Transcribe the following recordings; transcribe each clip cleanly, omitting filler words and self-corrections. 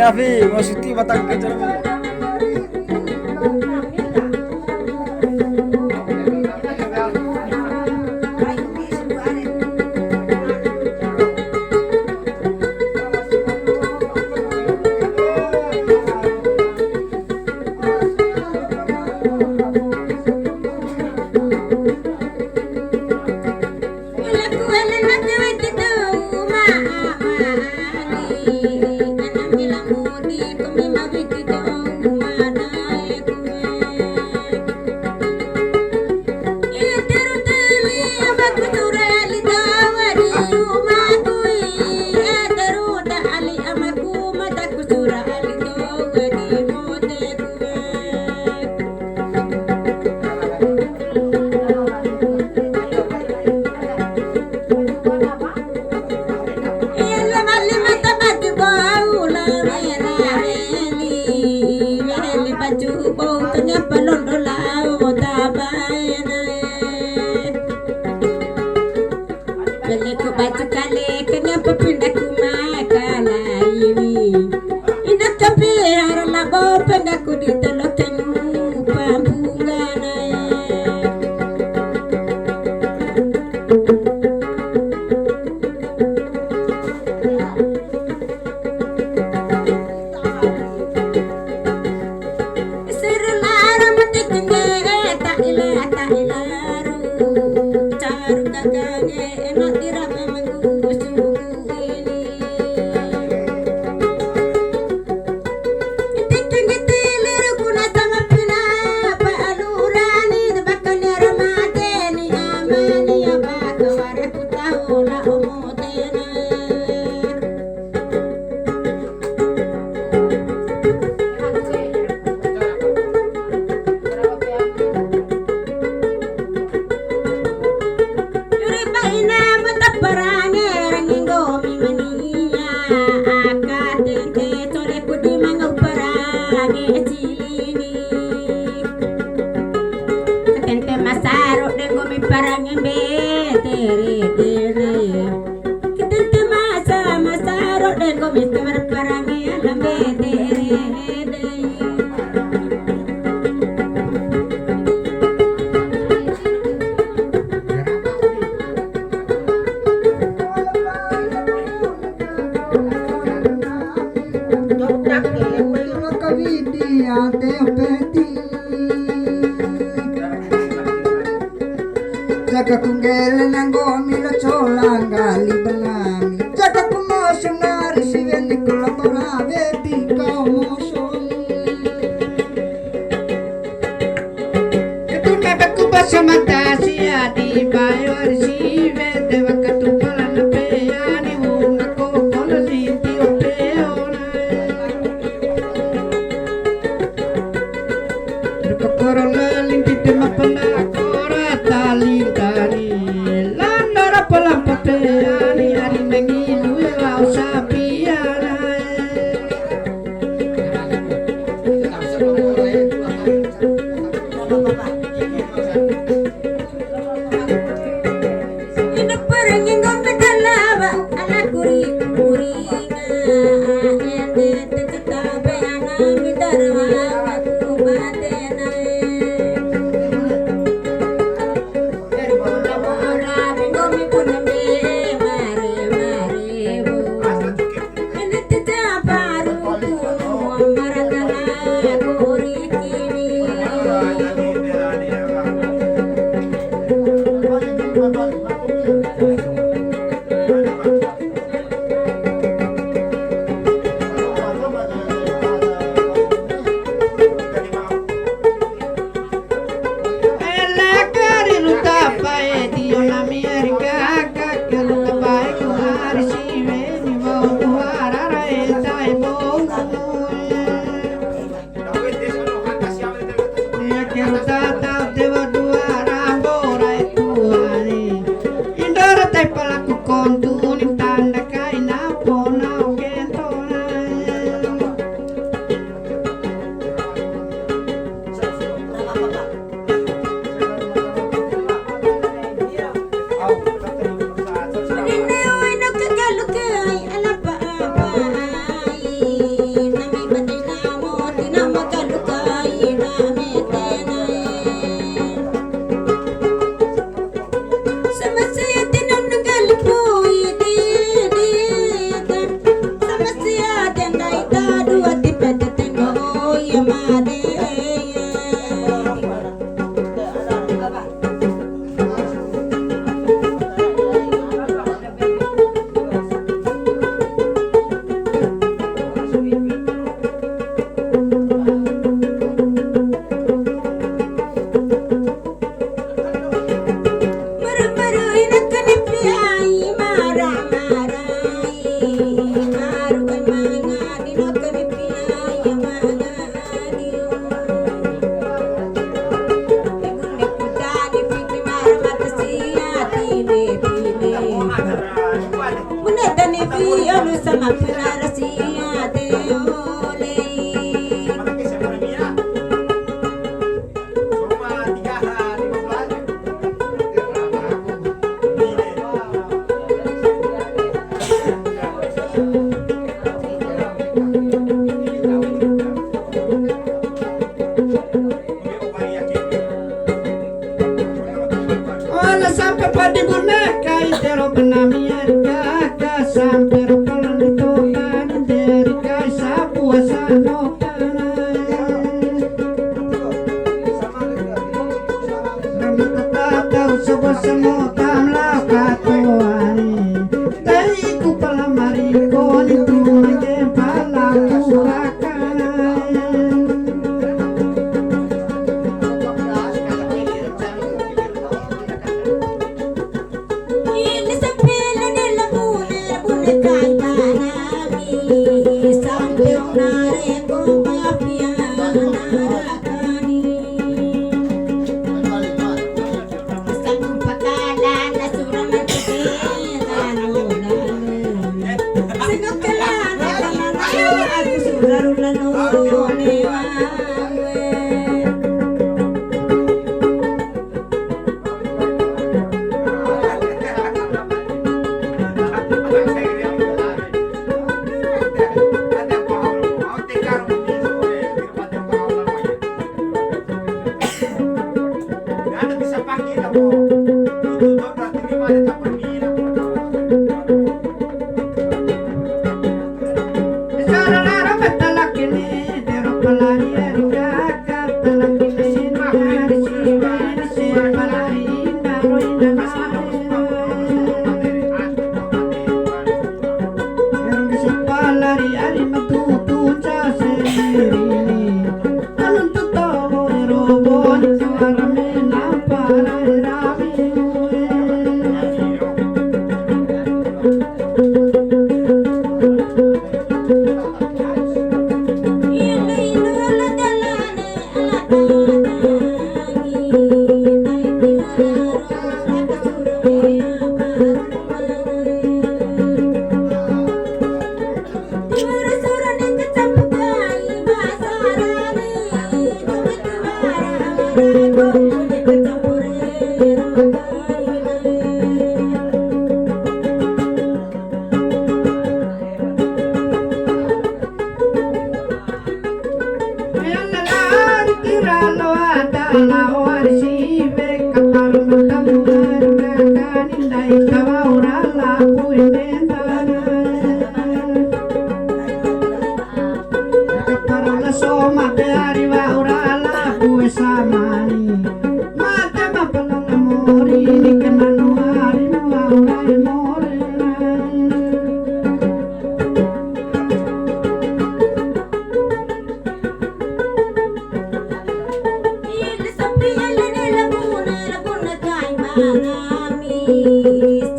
Nafi, maksudnya batang kejar. Jaga kunggel nanggomi lo colang gali benami Jaga kumosong nari siweni kolaborave tika omosoni Ketuna beku basamata siadi bayo arsive Deva katupala na peyani Wunga kokola linti o peona Rukaporola linti tema pandakora talintani Landara palampapeyani Ani mengilu ya usapiana sama Rasia Teole. Malaki sa Maramia. Cuma 15. Ola sampai pada boneka itero penamiarga sampai rokalan itu kan dari kaisa puasa no tahu sebuah semua tamlah katuani dari kupala mariko itu menjempala kurakan. Ini sepele de la bune kaitana mi sampai onare ko mafia narakani. Sang patala na suraman aku surarulano newa.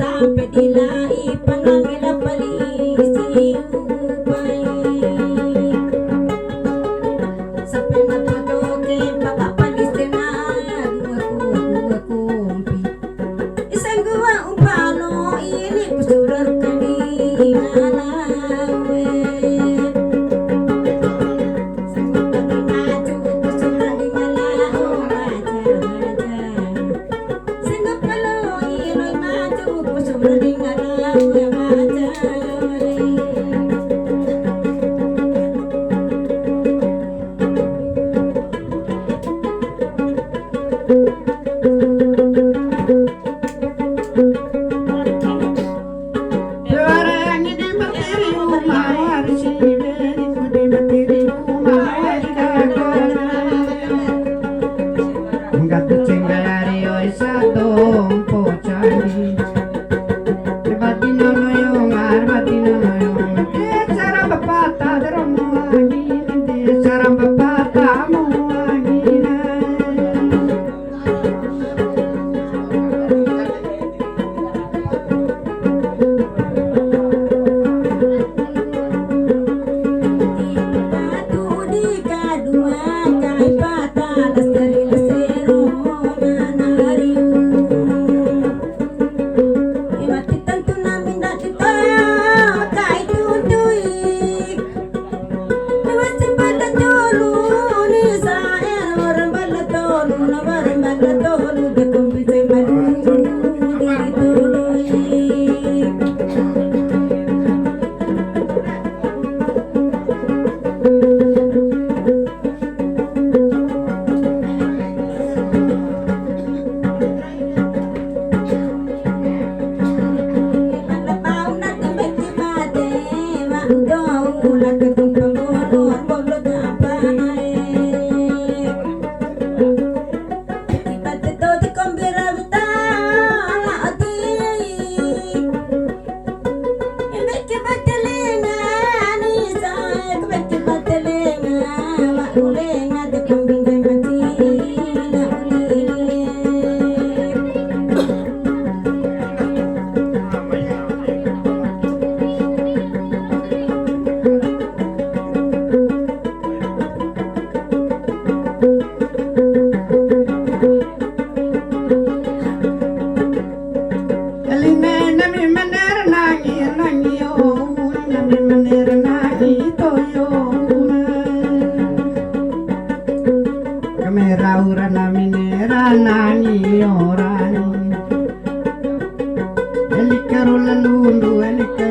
Sampai dilai pangamila palisi ubay. Sampai matutuki papapalis na gua kumpi. Isang gua upalo ini kusurar kani ngalawe. Sanggup kami maju kusurar di ngalaw maja. Sanggup kalau inoy maju kusurar di ngalaw maja. Orang ini mati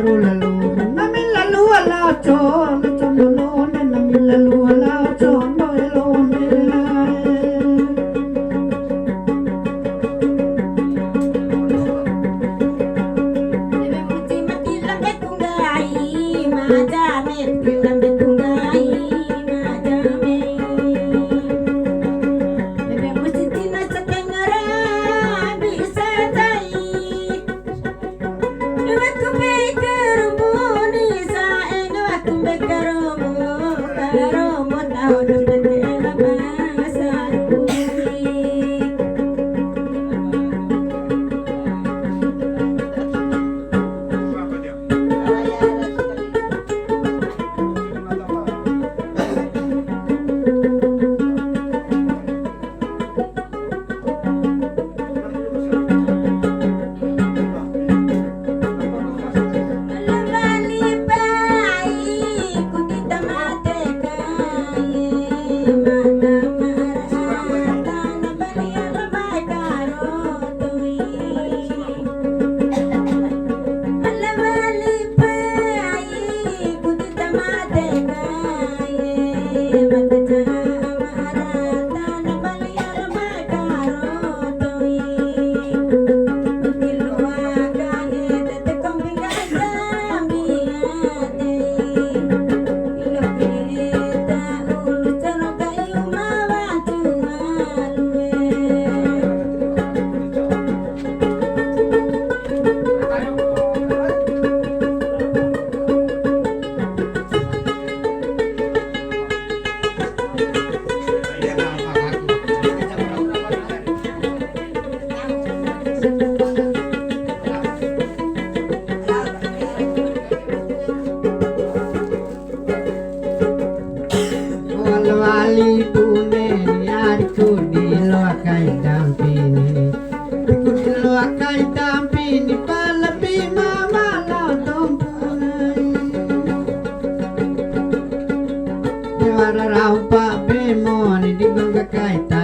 ru lalu nami lalu ala chon chon lo ne nami lalu ala chon lo ne wali pune nyari kuni lo akai dampini kuni lo akai dampini palapi mama lo dompunai dewara raupa bemoni di gonga kaita